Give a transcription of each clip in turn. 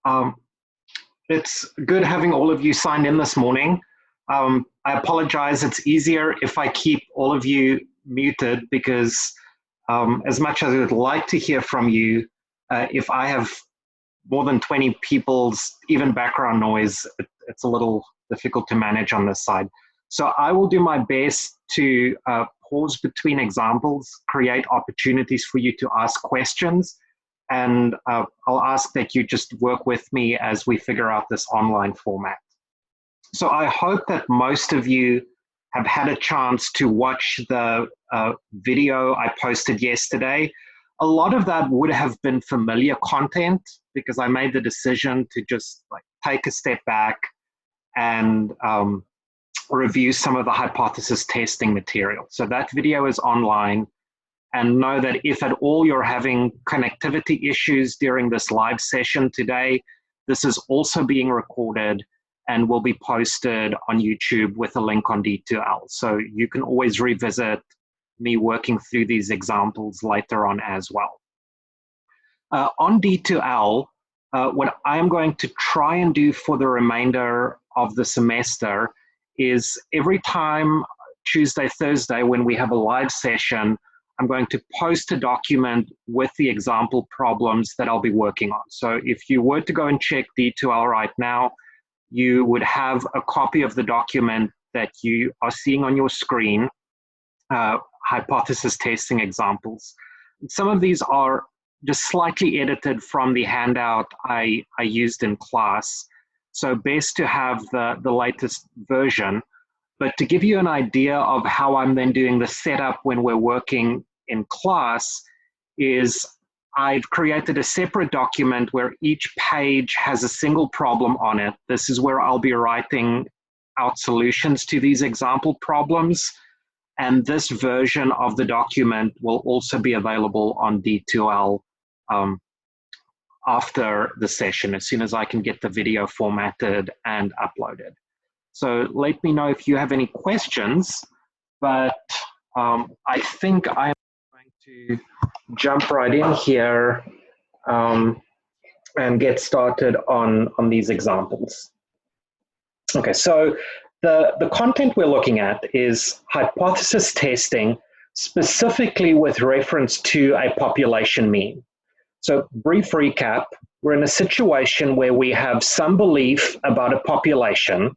Um, it's good having all of you signed in this morning. I apologize, it's easier if I keep all of you muted because as much as I would like to hear from you, if I have more than 20 people's even background noise, it's a little difficult to manage on this side. So I will do my best to pause between examples, create opportunities for you to ask questions, and I'll ask that you just work with me as we figure out this online format. So I hope that most of you have had a chance to watch the video I posted yesterday. A lot of that would have been familiar content because I made the decision to just take a step back and review some of the hypothesis testing material. So that video is online, and know that if at all you're having connectivity issues during this live session today, this is also being recorded and will be posted on YouTube with a link on D2L. So you can always revisit me working through these examples later on as well. On D2L, what I'm going to try and do for the remainder of the semester is every time, Tuesday, Thursday, when we have a live session, I'm going to post a document with the example problems that I'll be working on. So if you were to go and check D2L right now, you would have a copy of the document that you are seeing on your screen, hypothesis testing examples. Some of these are just slightly edited from the handout I used in class. So best to have the latest version. But to give you an idea of how I'm then doing the setup when we're working in class is I've created a separate document where each page has a single problem on it. This is where I'll be writing out solutions to these example problems. And this version of the document will also be available on D2L after the session, as soon as I can get the video formatted and uploaded. So let me know if you have any questions, but I think I'm going to jump right in here and get started on these examples. Okay, so the content we're looking at is hypothesis testing, specifically with reference to a population mean. So brief recap, we're in a situation where we have some belief about a population.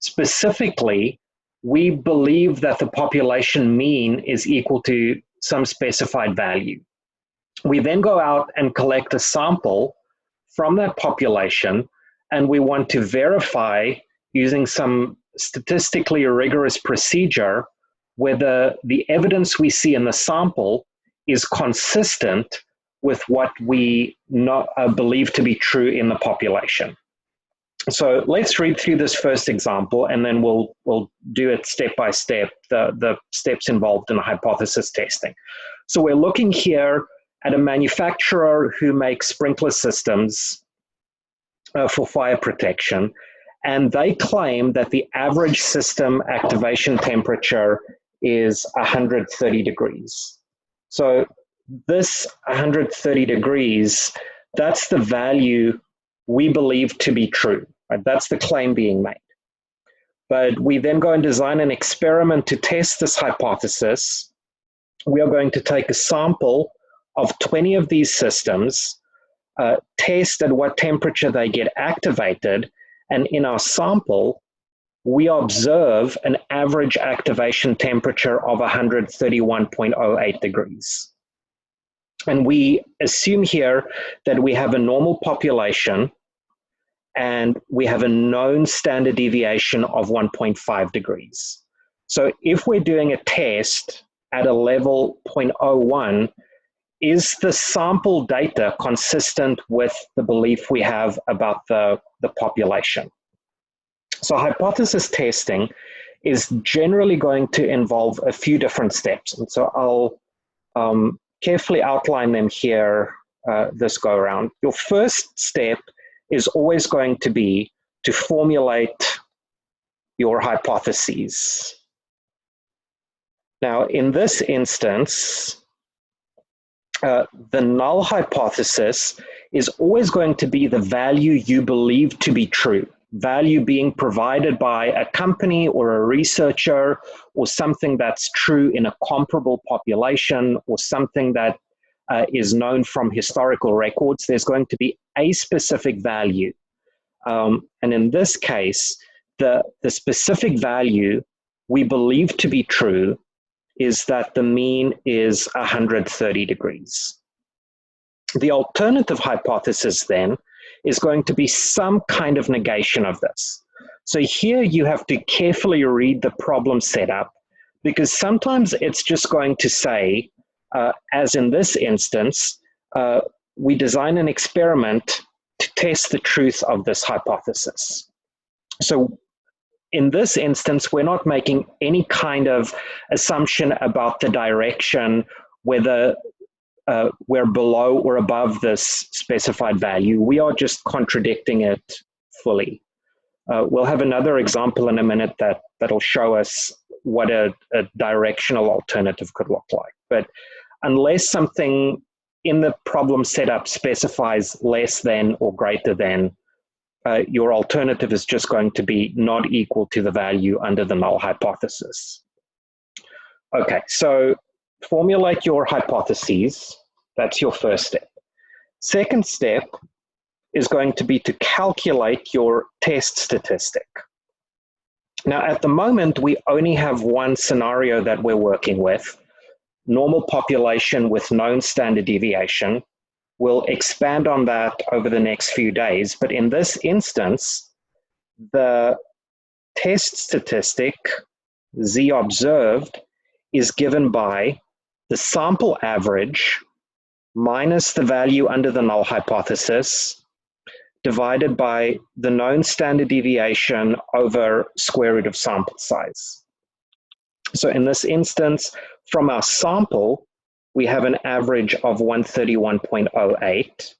Specifically, we believe that the population mean is equal to some specified value. We then go out and collect a sample from that population, and we want to verify using some statistically rigorous procedure whether the evidence we see in the sample is consistent with what we believe to be true in the population. So let's read through this first example, and then we'll do it step by step, the steps involved in hypothesis testing. So we're looking here at a manufacturer who makes sprinkler systems for fire protection, and they claim that the average system activation temperature is 130 degrees. So this 130 degrees, that's the value we believe to be true, right? That's the claim being made. But we then go and design an experiment to test this hypothesis. We are going to take a sample of 20 of these systems, test at what temperature they get activated, and in our sample, we observe an average activation temperature of 131.08 degrees. And we assume here that we have a normal population and we have a known standard deviation of 1.5 degrees. So if we're doing a test at a level 0.01, is the sample data consistent with the belief we have about the population? So hypothesis testing is generally going to involve a few different steps. And so I'll carefully outline them here this go around. Your first step is always going to be to formulate your hypotheses. Now, in this instance, the null hypothesis is always going to be the value you believe to be true. Value being provided by a company or a researcher, or something that's true in a comparable population, or something that is known from historical records. There's going to be a specific value. And in this case, the specific value we believe to be true is that the mean is 130 degrees. The alternative hypothesis then is going to be some kind of negation of this. So here you have to carefully read the problem setup, because sometimes it's just going to say, as in this instance, we design an experiment to test the truth of this hypothesis. So in this instance, we're not making any kind of assumption about the direction, whether we're below or above this specified value. We are just contradicting it fully. We'll have another example in a minute that'll show us what a directional alternative could look like. But unless something in the problem setup specifies less than or greater than, your alternative is just going to be not equal to the value under the null hypothesis. Okay, so formulate your hypotheses. That's your first step. Second step is going to be to calculate your test statistic. Now, at the moment, we only have one scenario that we're working with, normal population with known standard deviation. We'll expand on that over the next few days, but in this instance, the test statistic, Z observed, is given by the sample average minus the value under the null hypothesis divided by the known standard deviation over square root of sample size. So in this instance, from our sample, we have an average of 131.08.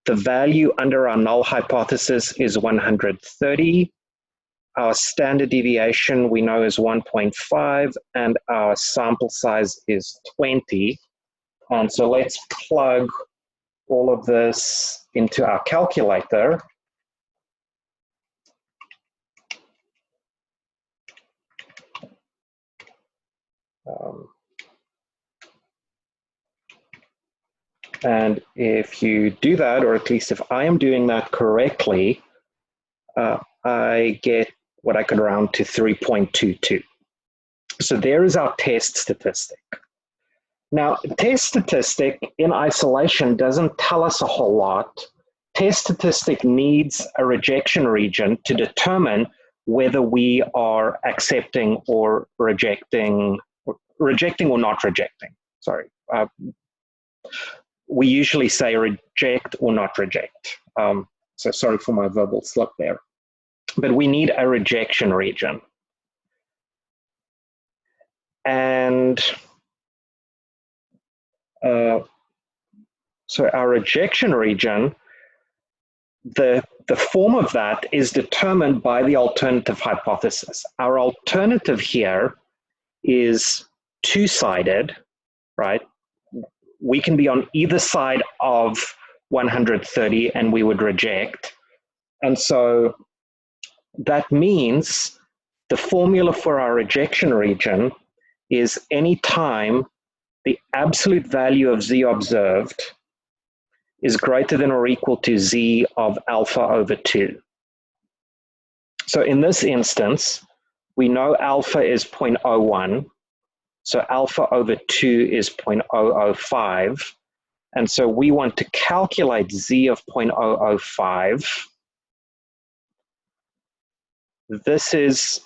The value under our null hypothesis is 130. Our standard deviation we know is 1.5, and our sample size is 20. And so let's plug all of this into our calculator. And if you do that, or at least if I am doing that correctly, I get what I could round to 3.22. So there is our test statistic. Now, test statistic in isolation doesn't tell us a whole lot. Test statistic needs a rejection region to determine whether we are accepting or rejecting or not rejecting. Sorry. We usually say reject or not reject. So sorry for my verbal slip there. But we need a rejection region. And so our rejection region, the form of that is determined by the alternative hypothesis. Our alternative here is two-sided, right? We can be on either side of 130 and we would reject. And so that means the formula for our rejection region is any time the absolute value of Z observed is greater than or equal to Z of alpha over 2. So in this instance, we know alpha is 0.01. So alpha over 2 is 0.005. And so we want to calculate Z of 0.005. This is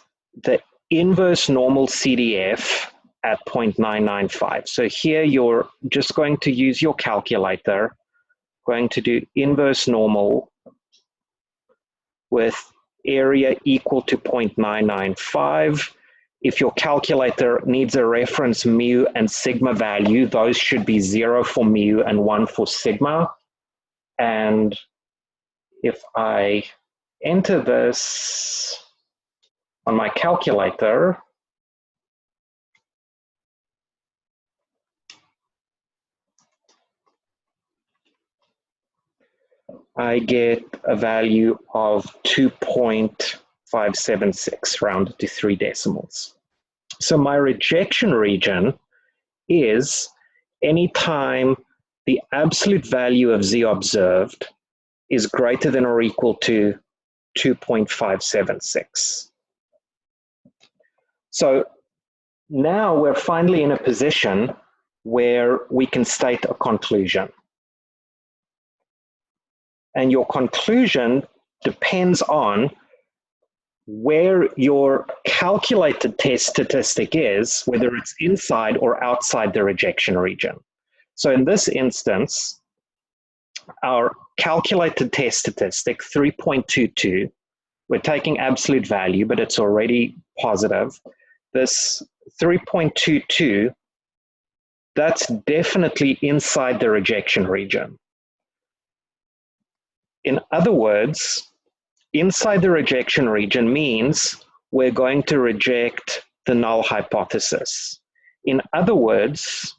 the inverse normal CDF at 0.995. So here you're just going to use your calculator, going to do inverse normal with area equal to 0.995. If your calculator needs a reference mu and sigma value, those should be 0 for mu and 1 for sigma. And if I enter this on my calculator, I get a value of 2.576 rounded to 3 decimals. So my rejection region is anytime the absolute value of Z observed is greater than or equal to 2.576. So now we're finally in a position where we can state a conclusion. And your conclusion depends on where your calculated test statistic is, whether it's inside or outside the rejection region. So in this instance, our calculated test statistic, 3.22, we're taking absolute value, but it's already positive. This 3.22, that's definitely inside the rejection region. In other words, inside the rejection region means we're going to reject the null hypothesis. In other words,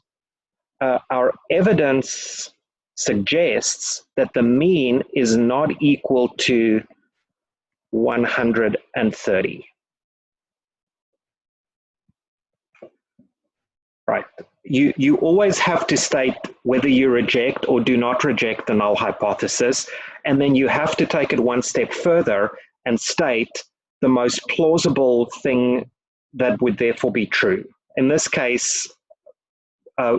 our evidence suggests that the mean is not equal to 130. Right. You always have to state whether you reject or do not reject the null hypothesis, and then you have to take it one step further and state the most plausible thing that would therefore be true. In this case,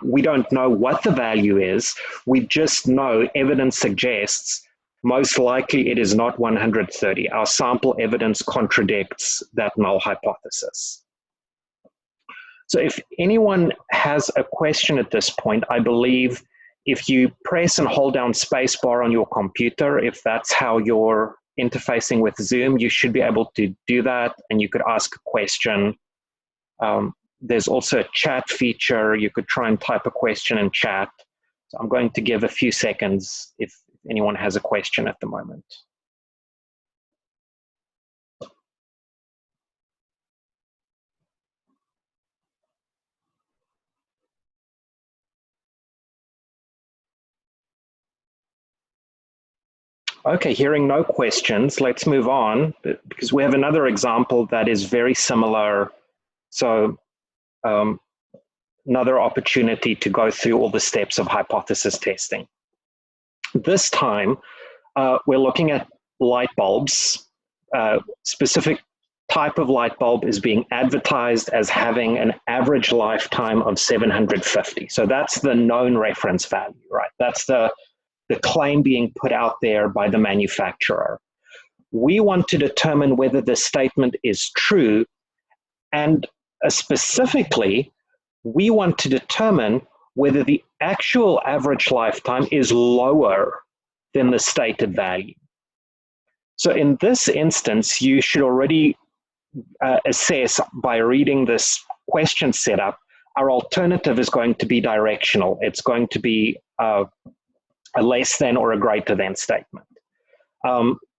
we don't know what the value is. We just know evidence suggests most likely it is not 130. Our sample evidence contradicts that null hypothesis. So if anyone has a question at this point, I believe if you press and hold down spacebar on your computer, if that's how you're interfacing with Zoom, you should be able to do that, and you could ask a question. There's also a chat feature. You could try and type a question in chat. So I'm going to give a few seconds if anyone has a question at the moment. Okay, hearing no questions, let's move on because we have another example that is very similar. So another opportunity to go through all the steps of hypothesis testing. This time, we're looking at light bulbs. Specific type of light bulb is being advertised as having an average lifetime of 750. So that's the known reference value, right? That's the claim being put out there by the manufacturer. We want to determine whether the statement is true, and specifically, we want to determine whether the actual average lifetime is lower than the stated value. So in this instance, you should already assess by reading this question setup, our alternative is going to be directional. It's going to be a less than or a greater than statement.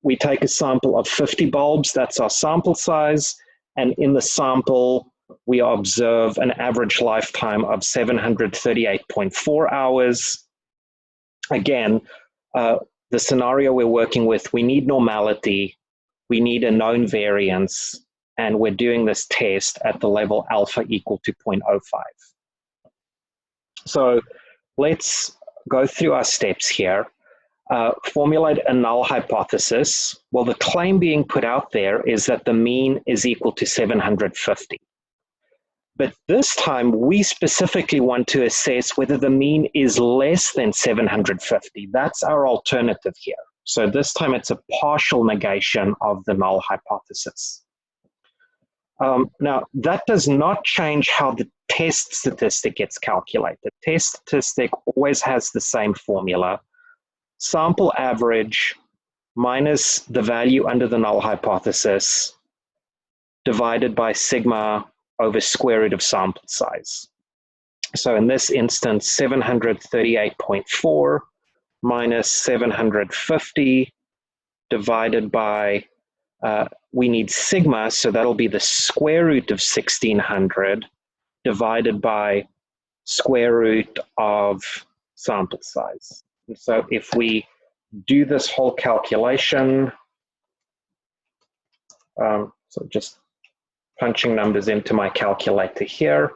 We take a sample of 50 bulbs, that's our sample size, and in the sample, we observe an average lifetime of 738.4 hours. Again, the scenario we're working with, we need normality, we need a known variance, and we're doing this test at the level alpha equal to 0.05. So let's go through our steps here. Formulate a null hypothesis. Well, the claim being put out there is that the mean is equal to 750. But this time, we specifically want to assess whether the mean is less than 750. That's our alternative here. So this time, it's a partial negation of the null hypothesis. Now, that does not change how the test statistic gets calculated. Test statistic always has the same formula. Sample average minus the value under the null hypothesis divided by sigma over square root of sample size. So in this instance, 738.4 minus 750 divided by, we need sigma, so that'll be the square root of 1600 divided by square root of sample size. And so if we do this whole calculation. So just punching numbers into my calculator here.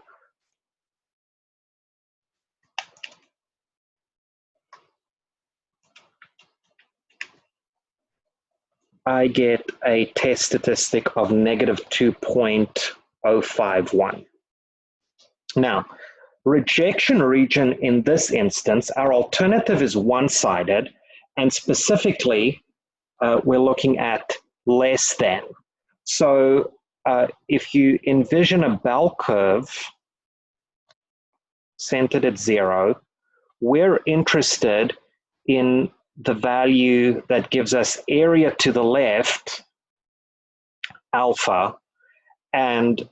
I get a test statistic of negative 2.051. Now, rejection region in this instance, our alternative is one-sided, and specifically, we're looking at less than. So if you envision a bell curve centered at 0, we're interested in the value that gives us area to the left, alpha, and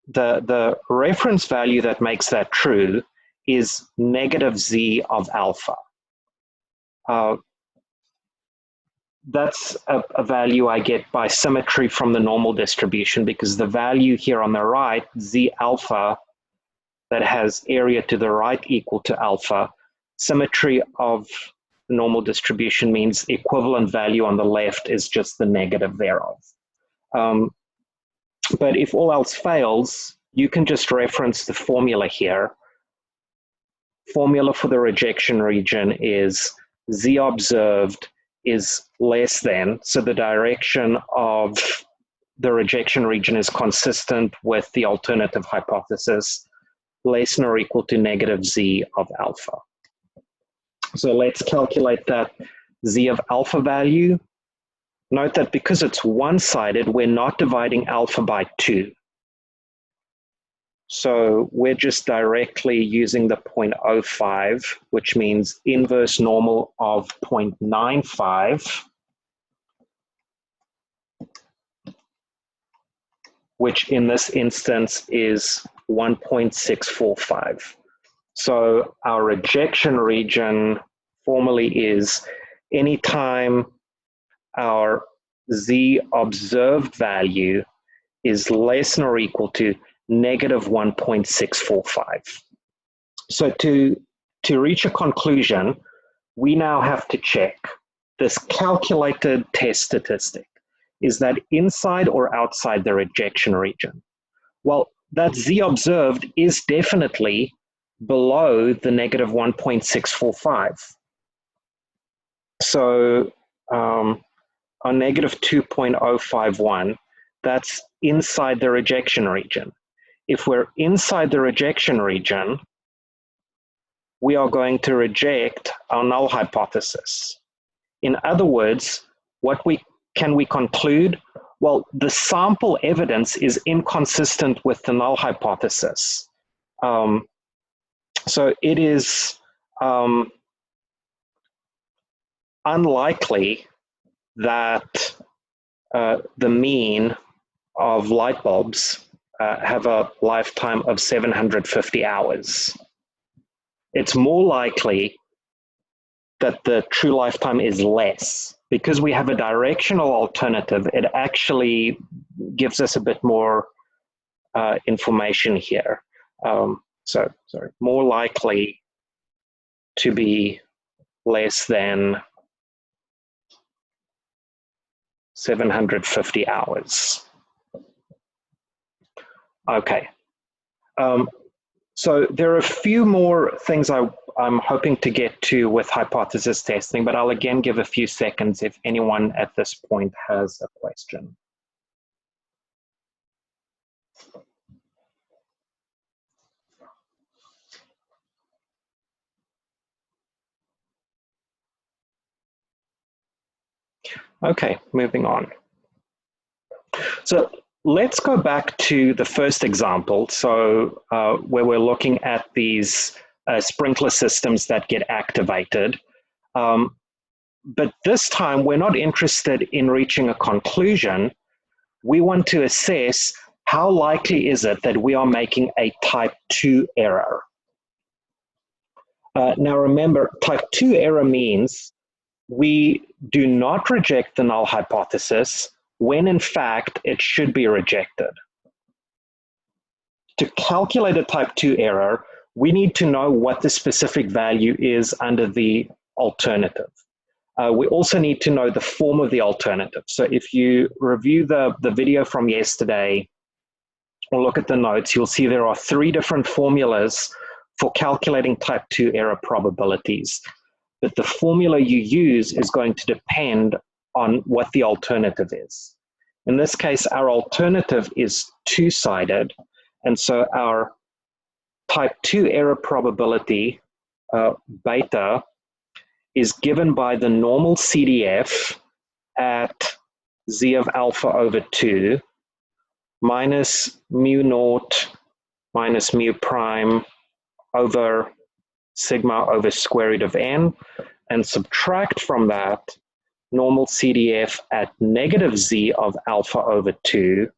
the reference value that makes that true is negative z of alpha. That's a value I get by symmetry from the normal distribution, because the value here on the right, z alpha, that has area to the right equal to alpha, symmetry of the normal distribution means equivalent value on the left is just the negative thereof. But if all else fails, you can just reference the formula here. Formula for the rejection region is z observed is less than, so the direction of the rejection region is consistent with the alternative hypothesis, less than or equal to negative z of alpha. So let's calculate that z of alpha value. Note that because it's one-sided, we're not dividing alpha by 2. So we're just directly using the 0.05, which means inverse normal of 0.95, which in this instance is 1.645. So our rejection region formally is anytime our z observed value is less than or equal to negative 1.645. So to reach a conclusion, we now have to check this calculated test statistic. Is that inside or outside the rejection region? Well, that z observed is definitely below the negative 1.645. So on negative 2.051, that's inside the rejection region. If we're inside the rejection region, we are going to reject our null hypothesis. In other words, can we conclude? Well, the sample evidence is inconsistent with the null hypothesis. So it is unlikely that the mean of light bulbs have a lifetime of 750 hours. It's more likely that the true lifetime is less. Because we have a directional alternative, it actually gives us a bit more information here. More likely to be less than 750 hours. Okay. So there are a few more things I'm hoping to get to with hypothesis testing, but I'll again give a few seconds if anyone at this point has a question. Okay, moving on. So let's go back to the first example. So where we're looking at these sprinkler systems that get activated. But this time we're not interested in reaching a conclusion. We want to assess how likely is it that we are making a type 2 error. Now remember, type 2 error means we do not reject the null hypothesis when in fact it should be rejected. To calculate a type 2 error, we need to know what the specific value is under the alternative. We also need to know the form of the alternative. So if you review the video from yesterday or look at the notes, you'll see there are 3 different formulas for calculating type 2 error probabilities. But the formula you use is going to depend on what the alternative is. In this case, our alternative is 2-sided, and so our type 2 error probability, beta, is given by the normal CDF at z of alpha over 2 minus mu naught minus mu prime over sigma over square root of n, and subtract from that normal CDF at negative z of alpha over 2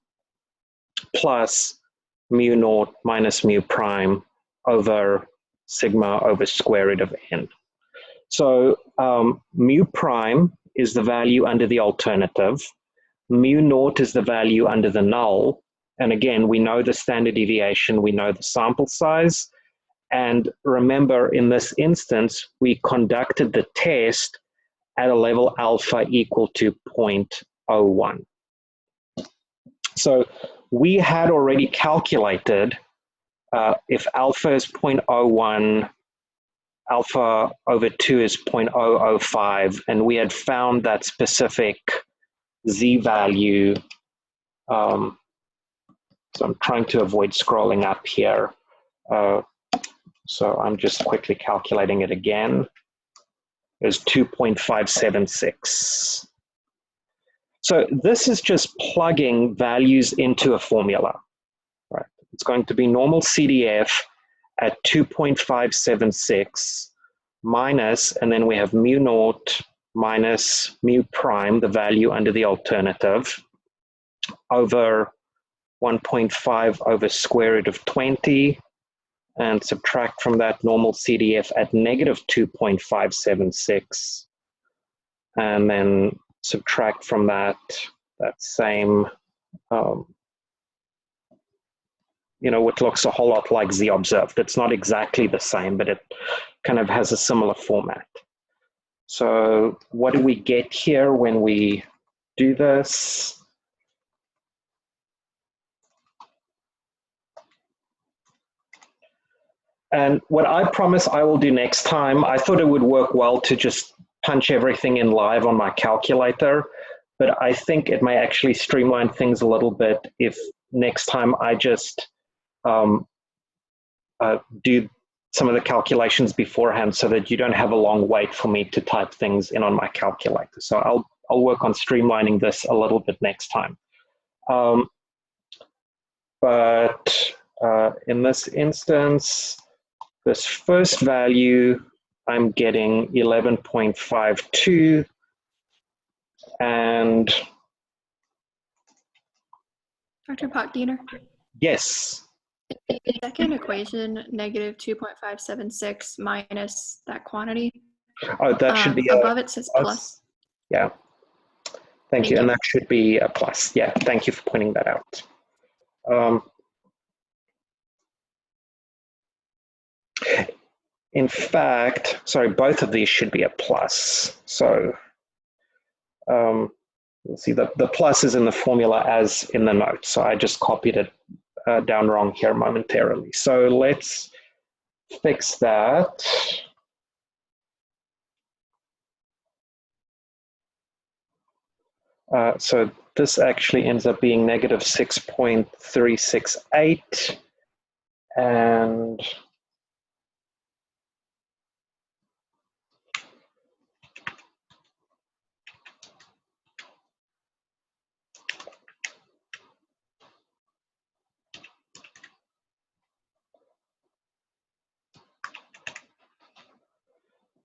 plus mu naught minus mu prime over sigma over square root of n. So mu prime is the value under the alternative. Mu naught is the value under the null. And again, we know the standard deviation, we know the sample size. And remember, in this instance, we conducted the test at a level alpha equal to 0.01. So we had already calculated if alpha is 0.01, alpha over 2 is 0.005, and we had found that specific z value. So I'm trying to avoid scrolling up here. So I'm just quickly calculating it again. Is 2.576. So this is just plugging values into a formula, right? It's going to be normal CDF at 2.576 minus, and then we have mu naught minus mu prime, the value under the alternative, over 1.5 over square root of 20, and subtract from that normal CDF at negative 2.576, and then subtract from that same, what looks a whole lot like z observed. It's not exactly the same, but it kind of has a similar format. So what do we get here when we do this? And what I promise I will do next time, I thought it would work well to just punch everything in live on my calculator, but I think it may actually streamline things a little bit if next time I just do some of the calculations beforehand so that you don't have a long wait for me to type things in on my calculator. So I'll work on streamlining this a little bit next time. But in this instance, this first value, I'm getting 11.52, and Dr. Potgieter? Yes. The second equation, negative 2.576 minus that quantity. Oh, that should be above it says plus. Yeah. Thank you. And that should be a plus. Yeah, thank you for pointing that out. In fact, sorry, both of these should be a plus. So you'll see the plus is in the formula as in the notes. So I just copied it down wrong here momentarily. So let's fix that. So this actually ends up being negative 6.368, and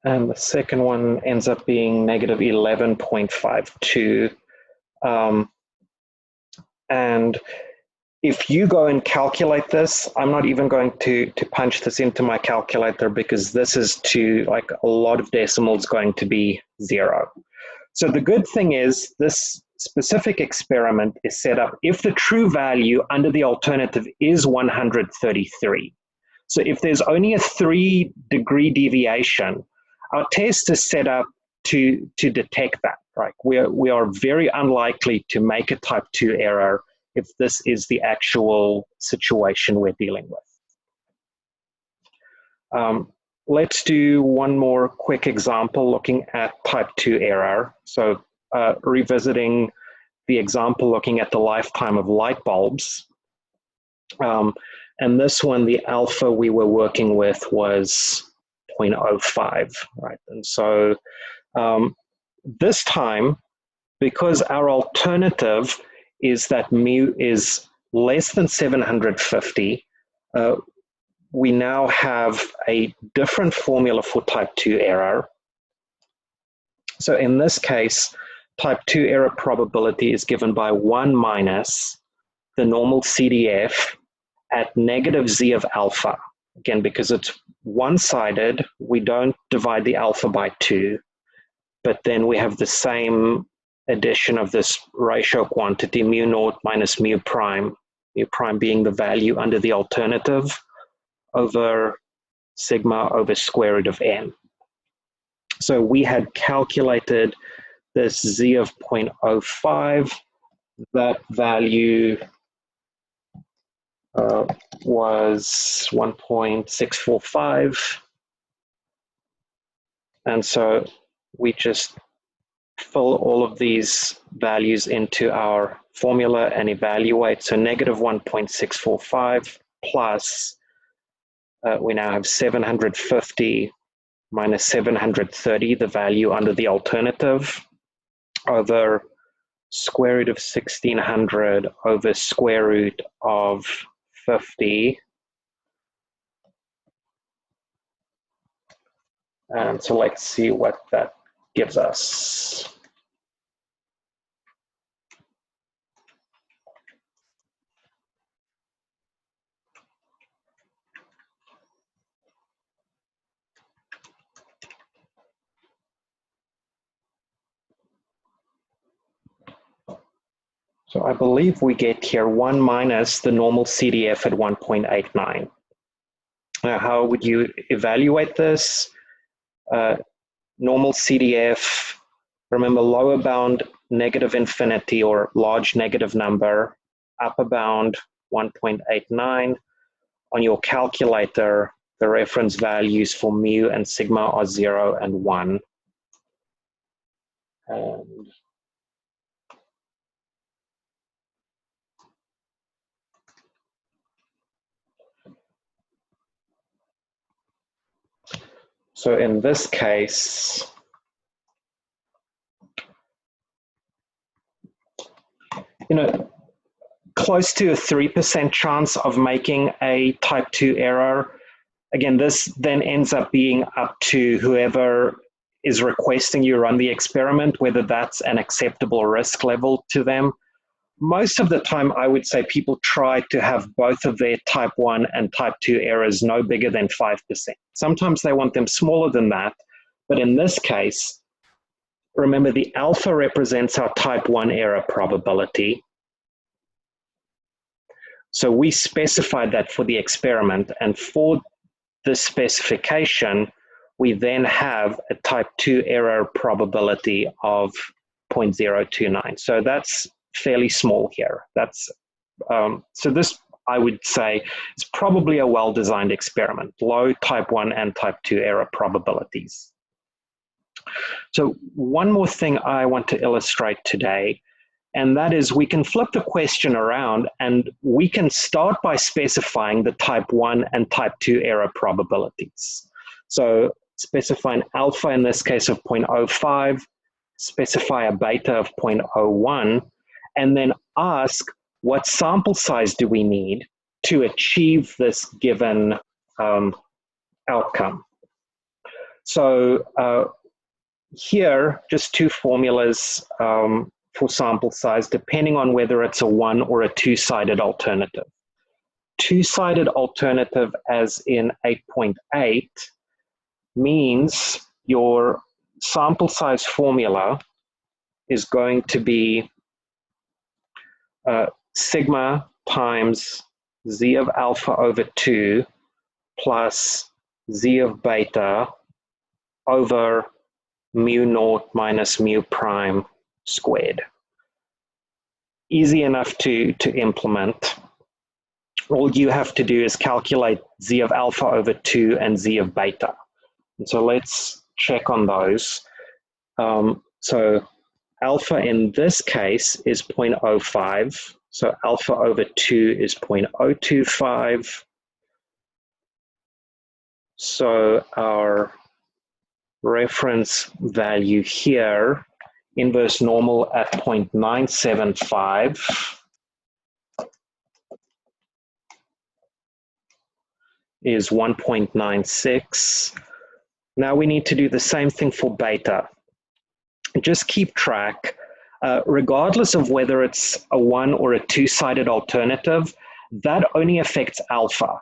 the second one ends up being negative 11.52. And if you go and calculate this, I'm not even going to punch this into my calculator because this is to like a lot of decimals going to be 0. So the good thing is this specific experiment is set up if the true value under the alternative is 133. So if there's only a 3-degree deviation, our test is set up to detect that, right? We are very unlikely to make a type 2 error if this is the actual situation we're dealing with. Let's do one more quick example looking at type 2 error. So revisiting the example looking at the lifetime of light bulbs. And this one, the alpha we were working with was 0.05, right? And so this time, because our alternative is that mu is less than 750, we now have a different formula for type 2 error. So in this case, type 2 error probability is given by 1 minus the normal CDF at negative z of alpha. Again, because it's one-sided, we don't divide the alpha by 2, but then we have the same addition of this ratio quantity, mu naught minus mu prime being the value under the alternative, over sigma over square root of n. So we had calculated this z of 0.05. That value was 1.645. And so we just fill all of these values into our formula and evaluate. So negative 1.645 plus we now have 750 minus 730, the value under the alternative, over square root of 1600 over square root of 50. And so let's see what that gives us. So I believe we get here 1 minus the normal CDF at 1.89. Now, how would you evaluate this? Normal CDF, remember lower bound negative infinity or large negative number, upper bound 1.89. On your calculator, the reference values for mu and sigma are 0 and 1. And so in this case, close to a 3% chance of making a type 2 error. Again, this then ends up being up to whoever is requesting you run the experiment, whether that's an acceptable risk level to them. Most of the time, I would say people try to have both of their type 1 and type 2 errors no bigger than 5%. Sometimes they want them smaller than that, but in this case, remember the alpha represents our type 1 error probability. So we specified that for the experiment, and for this specification, we then have a type 2 error probability of 0.029. So that's fairly small here. That's so this, I would say, is probably a well-designed experiment, low type 1 and type 2 error probabilities. So one more thing I want to illustrate today, and that is we can flip the question around and we can start by specifying the type 1 and type 2 error probabilities. So specify an alpha in this case of 0.05, specify a beta of 0.01, and then ask what sample size do we need to achieve this given outcome. So here, just two formulas for sample size, depending on whether it's a one or a two-sided alternative. Two-sided alternative, as in 8.8, means your sample size formula is going to be sigma times z of alpha over 2 plus z of beta over mu naught minus mu prime squared. Easy enough to implement. All you have to do is calculate z of alpha over 2 and z of beta. And so let's check on those. So alpha in this case is 0.05. So alpha over 2 is 0.025. So our reference value here, inverse normal at 0.975, is 1.96. Now we need to do the same thing for beta. Just keep track, regardless of whether it's a one or a two-sided alternative, that only affects alpha.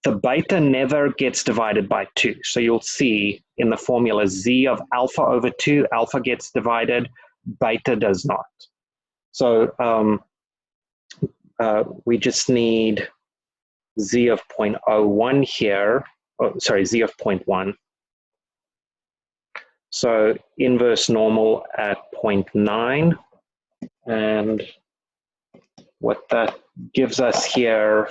The beta never gets divided by 2. So you'll see in the formula z of alpha over 2, alpha gets divided, beta does not. So we just need z of 0.01 here, z of 0.1. So inverse normal at 0.9. And what that gives us here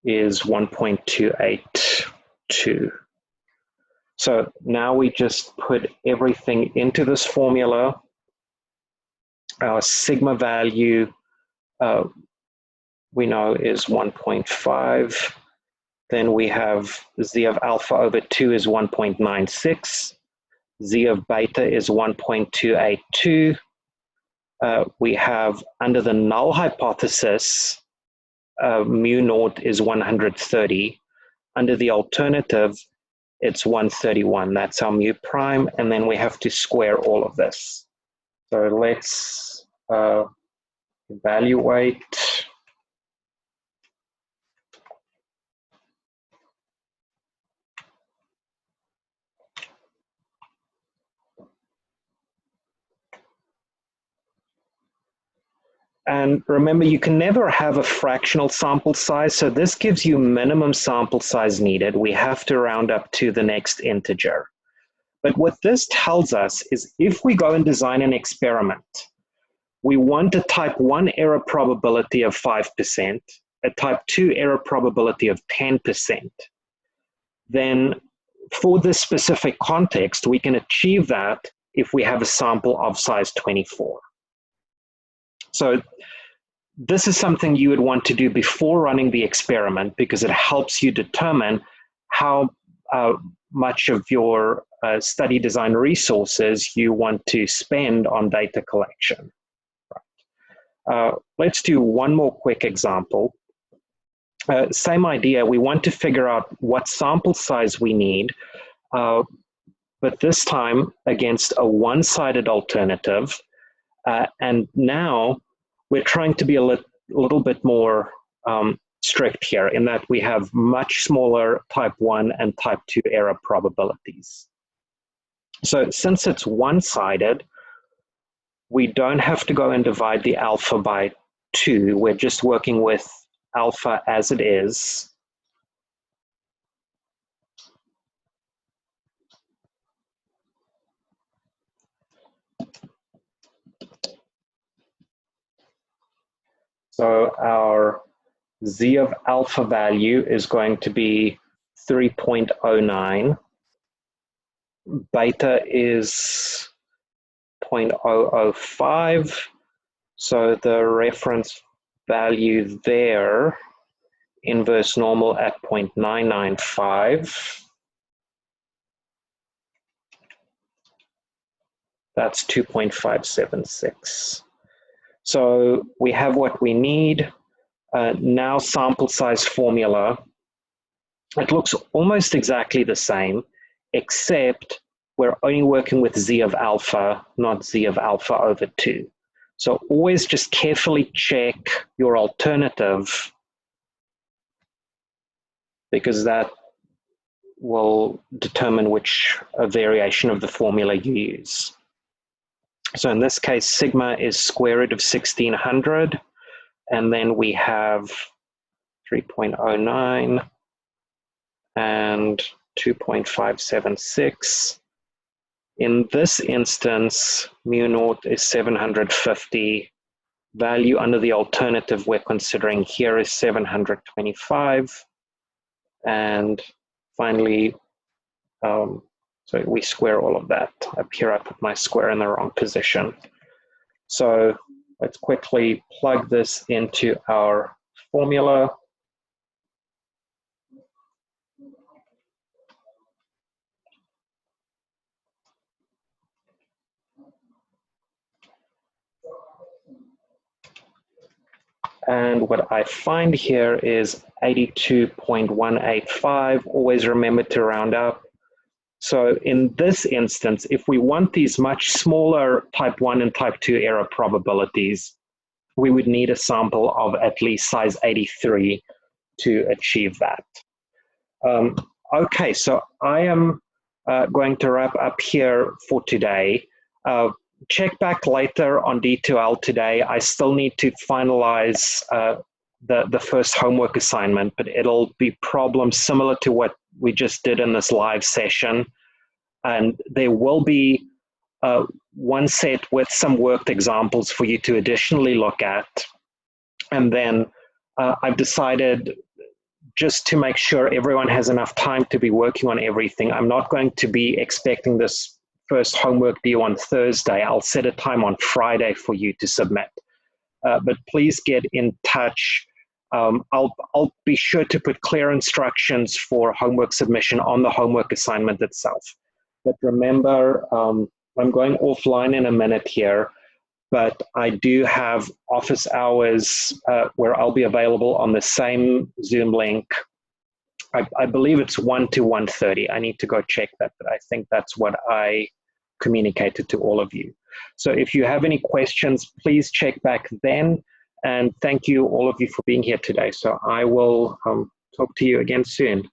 is 1.282. So now we just put everything into this formula. Our sigma value we know is 1.5. Then we have z of alpha over 2 is 1.96. Z of beta is 1.282. We have, under the null hypothesis, mu naught is 130. Under the alternative, it's 131. That's our mu prime, and then we have to square all of this. So let's evaluate. And remember, you can never have a fractional sample size, so this gives you minimum sample size needed. We have to round up to the next integer. But what this tells us is if we go and design an experiment, we want a type 1 error probability of 5%, a type 2 error probability of 10%. Then for this specific context, we can achieve that if we have a sample of size 24. So this is something you would want to do before running the experiment because it helps you determine how much of your study design resources you want to spend on data collection. Let's do one more quick example. Same idea, we want to figure out what sample size we need, but this time against a one-sided alternative. And now we're trying to be a little bit more strict here in that we have much smaller type 1 and type 2 error probabilities. So since it's one-sided, we don't have to go and divide the alpha by 2. We're just working with alpha as it is. So our z of alpha value is going to be 3.09. Beta is 0.005. So the reference value there, inverse normal at 0.995. That's 2.576. So we have what we need. Now sample size formula. It looks almost exactly the same, except we're only working with z of alpha, not z of alpha over 2. So always just carefully check your alternative because that will determine which variation of the formula you use. So in this case, sigma is square root of 1600, and then we have 3.09 and 2.576. In this instance, mu naught is 750. Value under the alternative we're considering here is 725. And finally, so we square all of that. Up here, I put my square in the wrong position. So let's quickly plug this into our formula. And what I find here is 82.185. Always remember to round up. So in this instance, if we want these much smaller type 1 and type 2 error probabilities, we would need a sample of at least size 83 to achieve that. Okay, so I am going to wrap up here for today. Check back later on D2L today. I still need to finalize the first homework assignment, but it'll be problems similar to what we just did in this live session. And there will be one set with some worked examples for you to additionally look at. And then I've decided, just to make sure everyone has enough time to be working on everything, I'm not going to be expecting this first homework due on Thursday. I'll set a time on Friday for you to submit. But please get in touch. I'll be sure to put clear instructions for homework submission on the homework assignment itself. But remember, I'm going offline in a minute here, but I do have office hours where I'll be available on the same Zoom link. I believe it's 1 to 1:30. I need to go check that, but I think that's what I communicated to all of you. So if you have any questions, please check back then. And thank you, all of you, for being here today. So I will talk to you again soon.